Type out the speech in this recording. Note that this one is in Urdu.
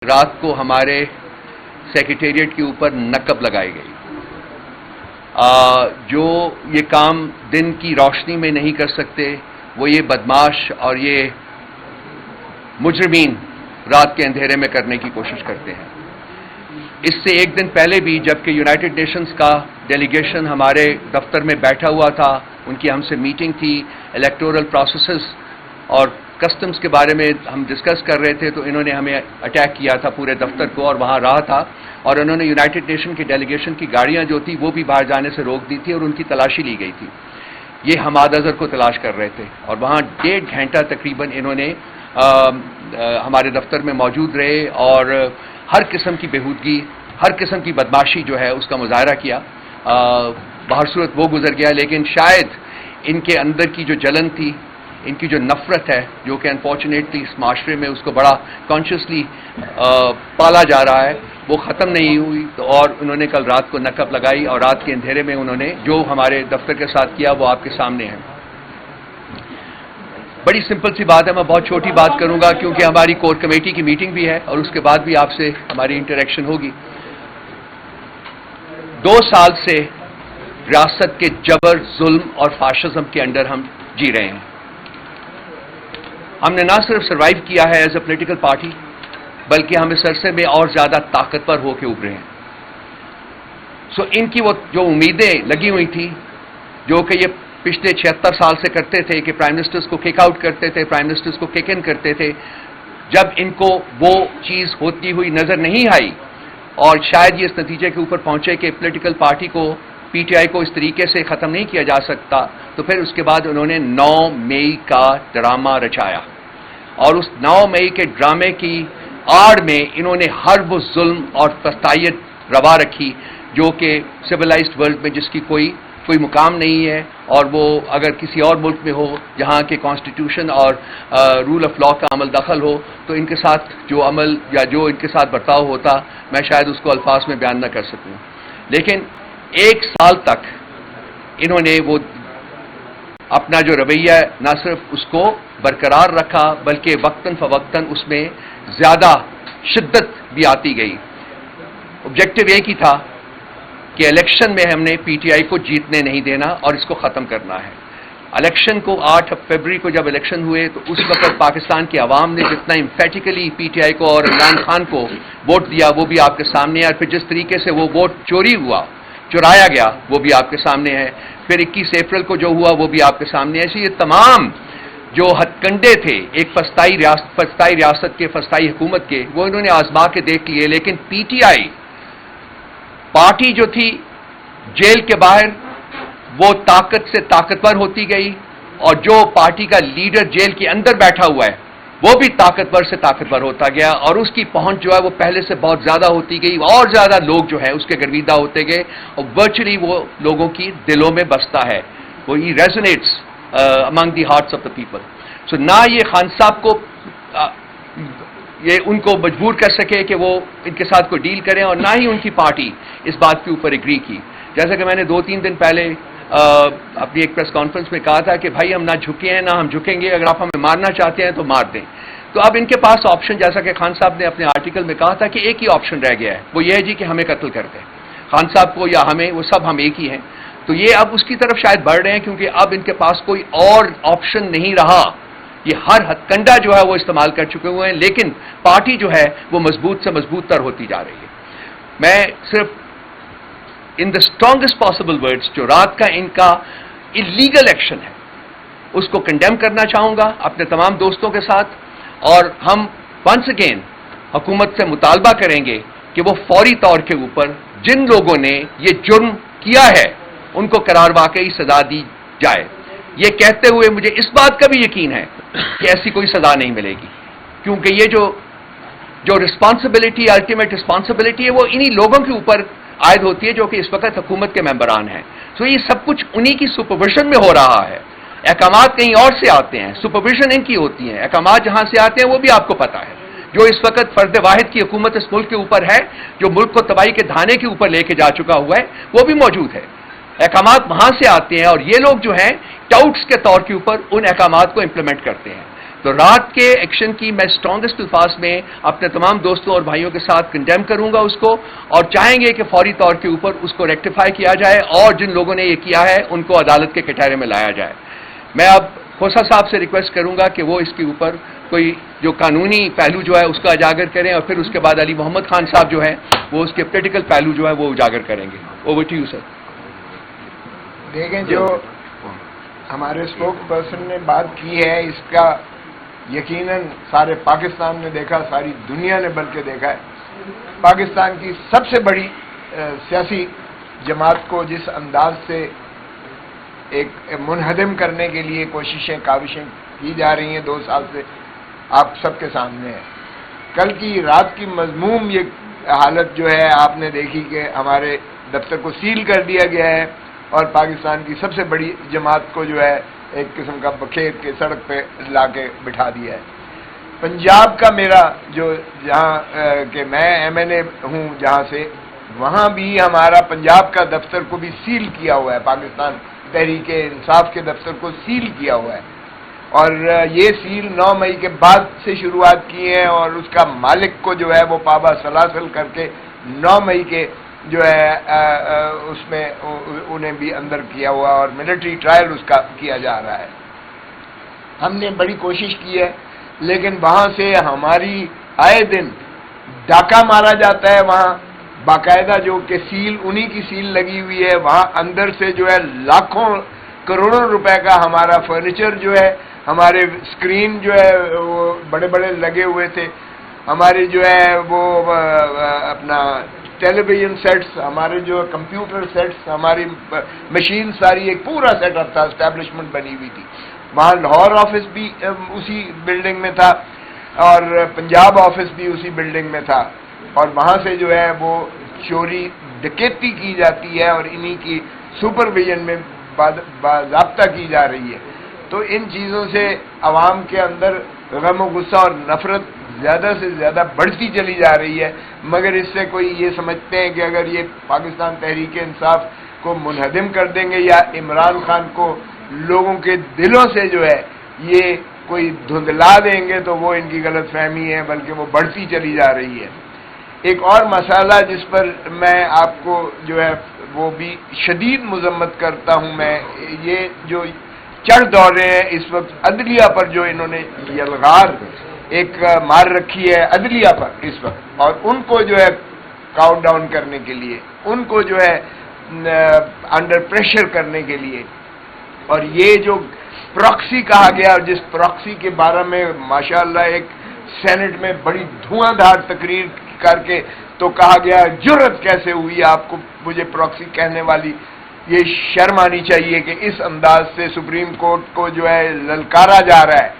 رات کو ہمارے سیکریٹریٹ کے اوپر نقب لگائی گئی. جو یہ کام دن کی روشنی میں نہیں کر سکتے وہ یہ بدماش اور یہ مجرمین رات کے اندھیرے میں کرنے کی کوشش کرتے ہیں. اس سے ایک دن پہلے بھی جبکہ یونائٹڈ نیشنز کا ڈیلیگیشن ہمارے دفتر میں بیٹھا ہوا تھا، ان کی ہم سے میٹنگ تھی، الیکٹورل پروسیسز اور کسٹمز کے بارے میں ہم ڈسکس کر رہے تھے، تو انہوں نے ہمیں اٹیک کیا تھا پورے دفتر کو اور وہاں رہا تھا، اور انہوں نے یونائٹڈ نیشن کی ڈیلیگیشن کی گاڑیاں جو تھی وہ بھی باہر جانے سے روک دی تھی اور ان کی تلاشی لی گئی تھی. یہ حماد اظہر کو تلاش کر رہے تھے اور وہاں 1.5 گھنٹہ تقریباً انہوں نے ہمارے دفتر میں موجود رہے اور ہر قسم کی بےہودگی، ہر قسم کی بدماشی جو ہے اس کا مظاہرہ کیا. بہر صورت وہ گزر گیا، لیکن شاید ان کے اندر کی جو جلن تھی، ان کی جو نفرت ہے، جو کہ انفارچونیٹلی اس معاشرے میں اس کو بڑا کانشیسلی پالا جا رہا ہے، وہ ختم نہیں ہوئی. اور انہوں نے کل رات کو نقب لگائی اور رات کے اندھیرے میں انہوں نے جو ہمارے دفتر کے ساتھ کیا وہ آپ کے سامنے ہے. بڑی سمپل سی بات ہے، میں بہت چھوٹی بات کروں گا کیونکہ ہماری کور کمیٹی کی میٹنگ بھی ہے اور اس کے بعد بھی آپ سے ہماری انٹریکشن ہوگی. 2 سال سے ریاست کے جبر، ظلم اور فاشزم کے انڈر ہم جی رہے ہیں. ہم نے نہ صرف سروائیو کیا ہے ایز اے پولیٹیکل پارٹی، بلکہ ہم اس عرصے میں اور زیادہ طاقتور ہو کے ابھرے ہیں. ان کی وہ جو امیدیں لگی ہوئی تھی، جو کہ یہ پچھلے 76 سال سے کرتے تھے کہ پرائم منسٹرز کو کک آؤٹ کرتے تھے، پرائم منسٹرز کو کک ان کرتے تھے، جب ان کو وہ چیز ہوتی ہوئی نظر نہیں آئی اور شاید یہ اس نتیجے کے اوپر پہنچے کہ پولیٹیکل پارٹی کو، پی ٹی آئی کو اس طریقے سے ختم نہیں کیا جا سکتا، تو پھر اس کے بعد انہوں نے 9 مئی کا ڈرامہ رچایا. اور اس 9 مئی کے ڈرامے کی آڑ میں انہوں نے ہر وہ ظلم اور فسطائیت روا رکھی جو کہ سویلائزڈ ورلڈ میں جس کی کوئی مقام نہیں ہے، اور وہ اگر کسی اور ملک میں ہو جہاں کے کانسٹیٹیوشن اور رول آف لا کا عمل دخل ہو تو ان کے ساتھ جو عمل یا جو ان کے ساتھ برتاؤ ہوتا، میں شاید اس کو الفاظ میں بیان نہ کر سکوں. لیکن 1 سال تک انہوں نے وہ اپنا جو رویہ نہ صرف اس کو برقرار رکھا بلکہ وقتاً فوقتاً اس میں زیادہ شدت بھی آتی گئی. آبجیکٹو ایک ہی تھا کہ الیکشن میں ہم نے پی ٹی آئی کو جیتنے نہیں دینا اور اس کو ختم کرنا ہے. الیکشن کو 8 فروری کو جب الیکشن ہوئے تو اس وقت پاکستان کی عوام نے جتنا امفیٹیکلی پی ٹی آئی کو اور عمران خان کو ووٹ دیا وہ بھی آپ کے سامنے ہے، اور پھر جس طریقے سے وہ ووٹ چرایا گیا وہ بھی آپ کے سامنے ہے. پھر 21 اپریل کو جو ہوا وہ بھی آپ کے سامنے ہے. یہ تمام جو ہتھ کنڈے تھے ایک فسطائی ریاست کے، فسطائی حکومت کے، وہ انہوں نے آزما کے دیکھ لیے. لیکن پی ٹی آئی پارٹی جو تھی جیل کے باہر وہ طاقت سے طاقتور ہوتی گئی، اور جو پارٹی کا لیڈر جیل کے اندر بیٹھا ہوا ہے وہ بھی طاقتور سے طاقتور ہوتا گیا، اور اس کی پہنچ جو ہے وہ پہلے سے بہت زیادہ ہوتی گئی، اور زیادہ لوگ جو ہے اس کے گرویدہ ہوتے گئے، اور ورچولی وہ لوگوں کی دلوں میں بستا ہے، وہ ہی ریزونیٹس among the hearts of the people. نہ یہ خان صاحب کو یہ ان کو مجبور کر سکے کہ وہ ان کے ساتھ کوئی ڈیل کریں، اور نہ ہی ان کی پارٹی اس بات کے اوپر ایگری کی. جیسا کہ میں نے 2-3 دن پہلے اپنی ایک پریس کانفرنس میں کہا تھا کہ بھائی ہم نہ جھکے ہیں نہ ہم جھکیں گے، اگر آپ ہمیں مارنا چاہتے ہیں تو مار دیں. تو اب ان کے پاس آپشن، جیسا کہ خان صاحب نے اپنے آرٹیکل میں کہا تھا کہ ایک ہی آپشن رہ گیا ہے، وہ یہ ہے جی کہ ہمیں قتل کر دیں، خان صاحب کو یا ہمیں، وہ سب ہم ایک ہی ہیں. تو یہ اب اس کی طرف شاید بڑھ رہے ہیں کیونکہ اب ان کے پاس کوئی اور آپشن نہیں رہا. یہ ہر ہتھ کنڈا جو ہے وہ استعمال کر چکے ہوئے ہیں، لیکن پارٹی جو ہے وہ مضبوط سے مضبوط تر ہوتی جا رہی ہے. میں صرف ان دا اسٹرانگسٹ پاسبل ورڈز جو رات کا ان کا اللیگل ایکشن ہے اس کو کنڈیم کرنا چاہوں گا اپنے تمام دوستوں کے ساتھ، اور ہم ونس اگین حکومت سے مطالبہ کریں گے کہ وہ فوری طور کے اوپر جن لوگوں نے یہ جرم کیا ہے ان کو قرار واقعی سزا دی جائے. یہ کہتے ہوئے مجھے اس بات کا بھی یقین ہے کہ ایسی کوئی سزا نہیں ملے گی، کیونکہ یہ جو رسپانسبلٹی، الٹیمیٹ رسپانسبلٹی ہے وہ انہی لوگوں کے اوپر عائد ہوتی ہے جو کہ اس وقت حکومت کے ممبران ہیں. یہ سب کچھ انہی کی سپرویژن میں ہو رہا ہے. احکامات کہیں اور سے آتے ہیں، سپرویژن ان کی ہوتی ہیں. احکامات جہاں سے آتے ہیں وہ بھی آپ کو پتا ہے. جو اس وقت فرد واحد کی حکومت اس ملک کے اوپر ہے، جو ملک کو تباہی کے دھانے کے اوپر لے کے جا چکا ہوا ہے، وہ بھی موجود ہے. احکامات وہاں سے آتے ہیں اور یہ لوگ جو ہیں ٹاؤٹس کے طور کے اوپر ان احکامات کو امپلیمنٹ کرتے ہیں. تو رات کے ایکشن کی میں اسٹرانگسٹ الفاظ میں اپنے تمام دوستوں اور بھائیوں کے ساتھ کنڈیم کروں گا اس کو، اور چاہیں گے کہ فوری طور کے اوپر اس کو ریکٹیفائی کیا جائے اور جن لوگوں نے یہ کیا ہے ان کو عدالت کے کٹہرے میں لایا جائے۔ میں اب کھوسا صاحب سے ریکویسٹ کروں گا کہ وہ اس کے اوپر کوئی جو قانونی پہلو جو ہے اس کا اجاگر کریں، اور پھر اس کے بعد علی محمد خان صاحب جو ہے وہ اس کے پولیٹیکل پہلو جو ہے وہ اجاگر کریں گے۔ Over to you sir. دیکھیں، جو ہمارے اسپوک پرسن نے بات کی ہے اس کا یقیناً سارے پاکستان نے دیکھا، ساری دنیا نے بلکہ دیکھا ہے۔ پاکستان کی سب سے بڑی سیاسی جماعت کو جس انداز سے ایک منہدم کرنے کے لیے کوششیں کاوشیں کی جا رہی ہیں 2 سال سے، آپ سب کے سامنے ہے۔ کل کی رات کی مذموم یہ حالت جو ہے آپ نے دیکھی کہ ہمارے دفتر کو سیل کر دیا گیا ہے اور پاکستان کی سب سے بڑی جماعت کو جو ہے ایک قسم کا بکھیر کے سڑک پہ لا کے بٹھا دیا ہے۔ پنجاب کا میرا جو جہاں کہ میں MNA ہوں جہاں سے، وہاں بھی ہمارا پنجاب کا دفتر کو بھی سیل کیا ہوا ہے، پاکستان تحریک انصاف کے دفتر کو سیل کیا ہوا ہے، اور یہ سیل 9 مئی کے بعد سے شروعات کی ہے، اور اس کا مالک کو جو ہے وہ پابا سلاسل کر کے 9 مئی کے جو ہے اس میں انہیں بھی اندر کیا ہوا، اور ملٹری ٹرائل اس کا کیا جا رہا ہے۔ ہم نے بڑی کوشش کی ہے، لیکن وہاں سے ہماری آئے دن ڈاکہ مارا جاتا ہے، وہاں باقاعدہ جو کہ سیل انہی کی سیل لگی ہوئی ہے، وہاں اندر سے جو ہے لاکھوں کروڑوں روپے کا ہمارا فرنیچر جو ہے، ہمارے اسکرین جو ہے وہ بڑے بڑے لگے ہوئے تھے، ہمارے جو ہے وہ اپنا ٹیلی ویژن سیٹس، ہمارے جو کمپیوٹر سیٹس، ہماری مشین ساری ایک پورا سیٹ اپ تھا، اسٹیبلشمنٹ بنی ہوئی تھی۔ وہاں لاہور آفس بھی اسی بلڈنگ میں تھا اور پنجاب آفس بھی اسی بلڈنگ میں تھا، اور وہاں سے جو ہے وہ چوری ڈکیتی کی جاتی ہے اور انہی کی سپرویژن میں باضابطہ کی جا رہی ہے۔ تو ان چیزوں سے عوام کے اندر غم و غصہ اور نفرت زیادہ سے زیادہ بڑھتی چلی جا رہی ہے، مگر اس سے کوئی یہ سمجھتے ہیں کہ اگر یہ پاکستان تحریک انصاف کو منہدم کر دیں گے یا عمران خان کو لوگوں کے دلوں سے جو ہے یہ کوئی دھندلا دیں گے، تو وہ ان کی غلط فہمی ہے، بلکہ وہ بڑھتی چلی جا رہی ہے۔ ایک اور مسئلہ جس پر میں آپ کو جو ہے وہ بھی شدید مذمت کرتا ہوں، میں یہ جو چڑھ دوڑ رہے ہیں اس وقت عدلیہ پر، جو انہوں نے یلغار ایک مار رکھی ہے عدلیہ پر اس وقت، اور ان کو جو ہے کاؤنٹ ڈاؤن کرنے کے لیے، ان کو جو ہے انڈر پریشر کرنے کے لیے، اور یہ جو پراکسی کہا گیا، اور جس پراکسی کے بارے میں ماشاءاللہ ایک سینٹ میں بڑی دھواں دھار تقریر کر کے تو کہا گیا جرأت کیسے ہوئی آپ کو مجھے پراکسی کہنے والی، یہ شرم آنی چاہیے کہ اس انداز سے سپریم کورٹ کو جو ہے للکارا جا رہا ہے۔